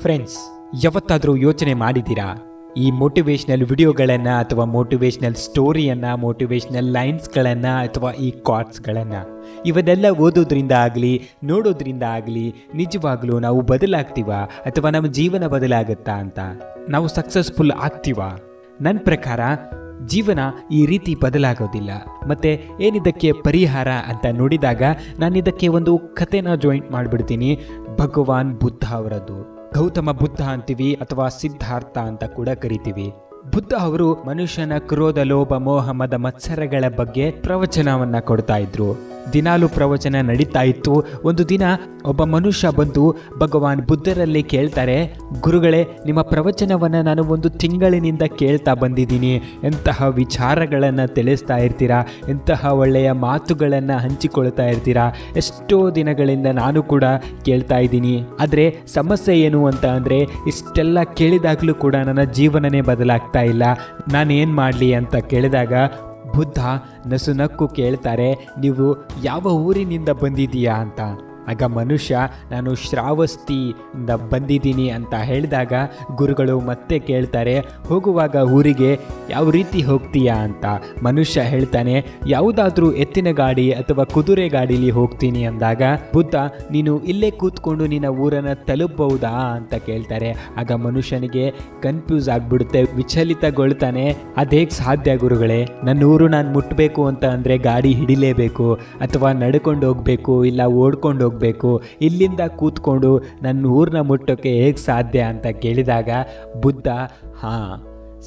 Friends, ಯಾವತ್ತಾದರೂ ಯೋಚನೆ ಮಾಡಿದ್ದೀರಾ ಈ ಮೋಟಿವೇಶ್ನಲ್ ವಿಡಿಯೋಗಳನ್ನು ಅಥವಾ ಮೋಟಿವೇಶ್ನಲ್ ಸ್ಟೋರಿಯನ್ನು, ಮೋಟಿವೇಶ್ನಲ್ ಲೈನ್ಸ್ಗಳನ್ನು ಅಥವಾ ಈ ಕ್ವಾಟ್ಸ್ಗಳನ್ನು ಇವನ್ನೆಲ್ಲ ಓದೋದ್ರಿಂದ ಆಗಲಿ ನೋಡೋದ್ರಿಂದ ಆಗಲಿ ನಿಜವಾಗ್ಲೂ ನಾವು ಬದಲಾಗ್ತೀವ ಅಥವಾ ನಮ್ಮ ಜೀವನ ಬದಲಾಗುತ್ತಾ ಅಂತ, ನಾವು ಸಕ್ಸಸ್ಫುಲ್ ಆಗ್ತೀವ? ನನ್ನ ಪ್ರಕಾರ ಜೀವನ ಈ ರೀತಿ ಬದಲಾಗೋದಿಲ್ಲ. ಮತ್ತು ಏನಿದಕ್ಕೆ ಪರಿಹಾರ ಅಂತ ನೋಡಿದಾಗ ನಾನು ಇದಕ್ಕೆ ಒಂದು ಕಥೆನ ಜಾಯಿಂಟ್ ಮಾಡಿಬಿಡ್ತೀನಿ. ಭಗವಾನ್ ಬುದ್ಧ ಅವರದ್ದು. ಗೌತಮ ಬುದ್ಧ ಅಂತೀವಿ ಅಥವಾ ಸಿದ್ಧಾರ್ಥ ಅಂತ ಕೂಡ ಕರಿತೀವಿ. ಬುದ್ಧ ಅವರು ಮನುಷ್ಯನ ಕ್ರೋಧ, ಲೋಭ, ಮೋಹ, ಮದ, ಮತ್ಸರಗಳ ಬಗ್ಗೆ ಪ್ರವಚನವನ್ನ ಕೊಡ್ತಾ ಇದ್ರು. ದಿನಾಲು ಪ್ರವಚನ ನಡೀತಾ ಇತ್ತು. ಒಂದು ದಿನ ಒಬ್ಬ ಮನುಷ್ಯ ಬಂದು ಭಗವಾನ್ ಬುದ್ಧರಲ್ಲಿ ಕೇಳ್ತಾರೆ, ಗುರುಗಳೇ, ನಿಮ್ಮ ಪ್ರವಚನವನ್ನು ನಾನು ಒಂದು ತಿಂಗಳಿನಿಂದ ಕೇಳ್ತಾ ಬಂದಿದ್ದೀನಿ. ಎಂತಹ ವಿಚಾರಗಳನ್ನು ತಿಳಿಸ್ತಾ ಇರ್ತೀರಾ, ಎಂತಹ ಒಳ್ಳೆಯ ಮಾತುಗಳನ್ನು ಹಂಚಿಕೊಳ್ತಾ ಇರ್ತೀರಾ. ಎಷ್ಟೋ ದಿನಗಳಿಂದ ನಾನು ಕೂಡ ಕೇಳ್ತಾ ಇದ್ದೀನಿ. ಆದರೆ ಸಮಸ್ಯೆ ಏನು ಅಂತ ಅಂದರೆ, ಇಷ್ಟೆಲ್ಲ ಕೇಳಿದಾಗಲೂ ಕೂಡ ನನ್ನ ಜೀವನನೇ ಬದಲಾಗ್ತಾ ಇಲ್ಲ. ನಾನೇನು ಮಾಡಲಿ ಅಂತ ಕೇಳಿದಾಗ ಬುದ್ಧ ನಸುನಕ್ಕು ಕೇಳ್ತಾರೆ, ನೀವು ಯಾವ ಊರಿನಿಂದ ಬಂದಿದ್ದೀಯಾ ಅಂತ. ಆಗ ಮನುಷ್ಯ, ನಾನು ಶ್ರಾವಸ್ತಿಯಿಂದ ಬಂದಿದ್ದೀನಿ ಅಂತ ಹೇಳಿದಾಗ ಗುರುಗಳು ಮತ್ತೆ ಕೇಳ್ತಾರೆ, ಹೋಗುವಾಗ ಊರಿಗೆ ಯಾವ ರೀತಿ ಹೋಗ್ತೀಯಾ ಅಂತ. ಮನುಷ್ಯ ಹೇಳ್ತಾನೆ, ಯಾವುದಾದ್ರೂ ಎತ್ತಿನ ಗಾಡಿ ಅಥವಾ ಕುದುರೆ ಗಾಡೀಲಿ ಹೋಗ್ತೀನಿ ಅಂದಾಗ ಬುದ್ಧ, ನೀನು ಇಲ್ಲೇ ಕೂತ್ಕೊಂಡು ನಿನ್ನ ಊರನ್ನು ತಲುಪಬಹುದಾ ಅಂತ ಕೇಳ್ತಾರೆ. ಆಗ ಮನುಷ್ಯನಿಗೆ ಕನ್ಫ್ಯೂಸ್ ಆಗಿಬಿಡುತ್ತೆ, ವಿಚಲಿತಗೊಳ್ತಾನೆ. ಅದೇಗೆ ಸಾಧ್ಯ ಗುರುಗಳೇ? ನನ್ನ ಊರು ನಾನು ಮುಟ್ಟಬೇಕು ಅಂತ ಅಂದರೆ ಗಾಡಿ ಹಿಡಿಲೇಬೇಕು, ಅಥವಾ ನಡ್ಕೊಂಡು ಹೋಗಬೇಕು, ಇಲ್ಲ ಓಡ್ಕೊಂಡು ಹೋಗ್ಬೇಕು. ಇಲ್ಲಿಂದ ಕೂತ್ಕೊಂಡು ನನ್ನ ಊರನ್ನ ಮುಟ್ಟೋಕ್ಕೆ ಹೇಗೆ ಸಾಧ್ಯ ಅಂತ ಕೇಳಿದಾಗ ಬುದ್ಧ, ಹಾಂ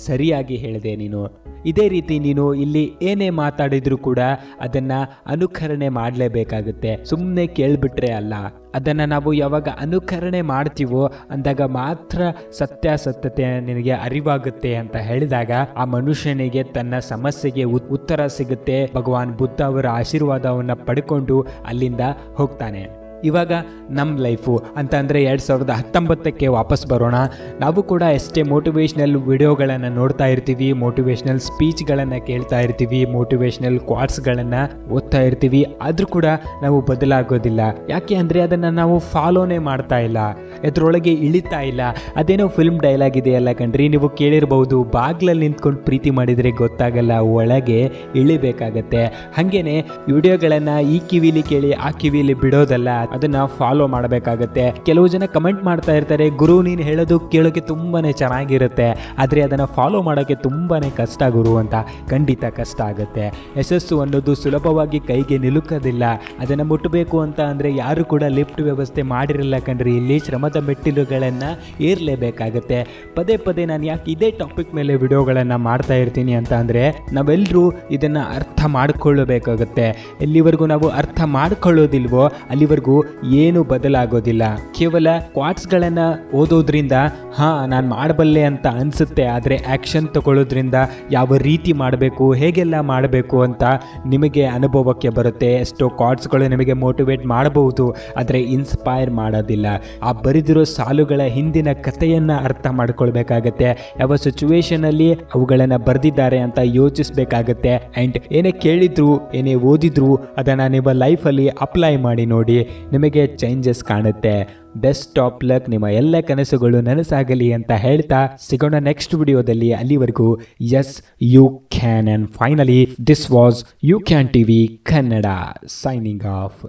ಸರಿಯಾಗಿ ಹೇಳಿದೆ ನೀನು. ಇದೇ ರೀತಿ ನೀನು ಇಲ್ಲಿ ಏನೇ ಮಾತಾಡಿದರೂ ಕೂಡ ಅದನ್ನು ಅನುಕರಣೆ ಮಾಡಲೇಬೇಕಾಗುತ್ತೆ. ಸುಮ್ಮನೆ ಕೇಳಿಬಿಟ್ರೆ ಅಲ್ಲ. ಅದನ್ನು ನಾವು ಯಾವಾಗ ಅನುಕರಣೆ ಮಾಡ್ತೀವೋ ಅಂದಾಗ ಮಾತ್ರ ಸತ್ಯಾಸತ್ಯತೆ ನಿನಗೆ ಅರಿವಾಗುತ್ತೆ ಅಂತ ಹೇಳಿದಾಗ ಆ ಮನುಷ್ಯನಿಗೆ ತನ್ನ ಸಮಸ್ಯೆಗೆ ಉತ್ತರ ಸಿಗುತ್ತೆ. ಭಗವಾನ್ ಬುದ್ಧ ಅವರ ಆಶೀರ್ವಾದವನ್ನು ಪಡ್ಕೊಂಡು ಅಲ್ಲಿಂದ ಹೋಗ್ತಾನೆ. ಇವಾಗ ನಮ್ಮ ಲೈಫು ಅಂತ ಅಂದರೆ 2019ಕ್ಕೆ ವಾಪಸ್ ಬರೋಣ. ನಾವು ಕೂಡ ಎಷ್ಟೇ ಮೋಟಿವೇಶ್ನಲ್ ವಿಡಿಯೋಗಳನ್ನು ನೋಡ್ತಾ ಇರ್ತೀವಿ, ಮೋಟಿವೇಶ್ನಲ್ ಸ್ಪೀಚ್ಗಳನ್ನು ಕೇಳ್ತಾ ಇರ್ತೀವಿ, ಮೋಟಿವೇಶ್ನಲ್ ಕ್ವಾಟ್ಸ್ಗಳನ್ನು ಓದ್ತಾ ಇರ್ತೀವಿ. ಆದರೂ ಕೂಡ ನಾವು ಬದಲಾಗೋದಿಲ್ಲ. ಯಾಕೆ ಅಂದರೆ ಅದನ್ನು ನಾವು ಫಾಲೋನೇ ಮಾಡ್ತಾ ಇಲ್ಲ, ಅದರೊಳಗೆ ಇಳಿತಾ ಇಲ್ಲ. ಅದೇನೋ ಫಿಲ್ಮ್ ಡೈಲಾಗ್ ಇದೆಯಲ್ಲ ಕಣ್ರಿ, ನೀವು ಕೇಳಿರ್ಬೋದು, ಬಾಗ್ಲಲ್ಲಿ ನಿಂತ್ಕೊಂಡು ಪ್ರೀತಿ ಮಾಡಿದರೆ ಗೊತ್ತಾಗಲ್ಲ, ಒಳಗೆ ಇಳಿಬೇಕಾಗತ್ತೆ. ಹಾಗೇನೆ ವಿಡಿಯೋಗಳನ್ನು ಈ ಕಿವಿಲಿ ಕೇಳಿ ಆ ಕಿವಿಲಿ ಬಿಡೋದಲ್ಲ, ಅದನ್ನ ಫಾಲೋ ಮಾಡಬೇಕಾಗತ್ತೆ. ಕೆಲವು ಜನ ಕಮೆಂಟ್ ಮಾಡ್ತಾ ಇರ್ತಾರೆ, ಗುರು ನೀನು ಹೇಳೋದು ಕೇಳೋಕೆ ತುಂಬಾನೇ ಚೆನ್ನಾಗಿರುತ್ತೆ, ಆದರೆ ಅದನ್ನು ಫಾಲೋ ಮಾಡೋಕ್ಕೆ ತುಂಬಾನೇ ಕಷ್ಟ ಗುರು ಅಂತ. ಖಂಡಿತ ಕಷ್ಟ ಆಗುತ್ತೆ. ಯಶಸ್ಸು ಅನ್ನೋದು ಸುಲಭವಾಗಿ ಕೈಗೆ ನಿಲುಕೋದಿಲ್ಲ. ಅದನ್ನು ಮುಟ್ಟಬೇಕು ಅಂತ ಅಂದರೆ ಯಾರು ಕೂಡ ಲಿಫ್ಟ್ ವ್ಯವಸ್ಥೆ ಮಾಡಿರಲ್ಲ ಕಣ್ರಿ. ಇಲ್ಲಿ ಶ್ರಮದ ಮೆಟ್ಟಿಲುಗಳನ್ನು ಏರಲೇಬೇಕಾಗತ್ತೆ. ಪದೇ ಪದೇ ನಾನು ಯಾಕೆ ಇದೇ ಟಾಪಿಕ್ ಮೇಲೆ ವಿಡಿಯೋಗಳನ್ನು ಮಾಡ್ತಾ ಇರ್ತೀನಿ ಅಂತ ಅಂದರೆ, ನಾವೆಲ್ಲರೂ ಇದನ್ನು ಅರ್ಥ ಮಾಡಿಕೊಳ್ಳಬೇಕಾಗತ್ತೆ. ಎಲ್ಲಿವರೆಗೂ ನಾವು ಅರ್ಥ ಮಾಡ್ಕೊಳ್ಳೋದಿಲ್ವೋ ಅಲ್ಲಿವರೆಗೂ ಏನು ಬದಲಾಗೋದಿಲ್ಲ. ಕೇವಲ ಕ್ವಾಟ್ಸ್ಗಳನ್ನು ಓದೋದ್ರಿಂದ ನಾನು ಮಾಡಬಲ್ಲೆ ಅಂತ ಅನಿಸುತ್ತೆ, ಆದರೆ ಆ್ಯಕ್ಷನ್ ತಗೊಳ್ಳೋದ್ರಿಂದ ಯಾವ ರೀತಿ ಮಾಡಬೇಕು, ಹೇಗೆಲ್ಲ ಮಾಡಬೇಕು ಅಂತ ನಿಮಗೆ ಅನುಭವಕ್ಕೆ ಬರುತ್ತೆ. ಎಷ್ಟೋ ಕ್ವಾಟ್ಸ್ಗಳು ನಿಮಗೆ ಮೋಟಿವೇಟ್ ಮಾಡಬಹುದು, ಆದರೆ ಇನ್ಸ್ಪೈರ್ ಮಾಡೋದಿಲ್ಲ. ಆ ಬರೆದಿರೋ ಸಾಲುಗಳ ಹಿಂದಿನ ಕಥೆಯನ್ನು ಅರ್ಥ ಮಾಡ್ಕೊಳ್ಬೇಕಾಗತ್ತೆ. ಯಾವ ಸಿಚುವೇಶನಲ್ಲಿ ಅವುಗಳನ್ನು ಬರೆದಿದ್ದಾರೆ ಅಂತ ಯೋಚಿಸಬೇಕಾಗತ್ತೆ. ಆ್ಯಂಡ್ ಏನೇ ಕೇಳಿದ್ರು, ಏನೇ ಓದಿದ್ರು ಅದನ್ನು ನಿಮ್ಮ ಲೈಫಲ್ಲಿ ಅಪ್ಲೈ ಮಾಡಿ ನೋಡಿ, ನಿಮಗೆ ಚೇಂಜಸ್ ಕಾಣುತ್ತೆ. Best of luck. ನಿಮ್ಮ ಎಲ್ಲ ಕನಸುಗಳು ನನಸಾಗಲಿ ಅಂತ ಹೇಳ್ತಾ ಸಿಗೋಣ ನೆಕ್ಸ್ಟ್ ವಿಡಿಯೋದಲ್ಲಿ. ಅಲ್ಲಿವರೆಗೂ yes you can. And finally this was you can TV Kannada signing of.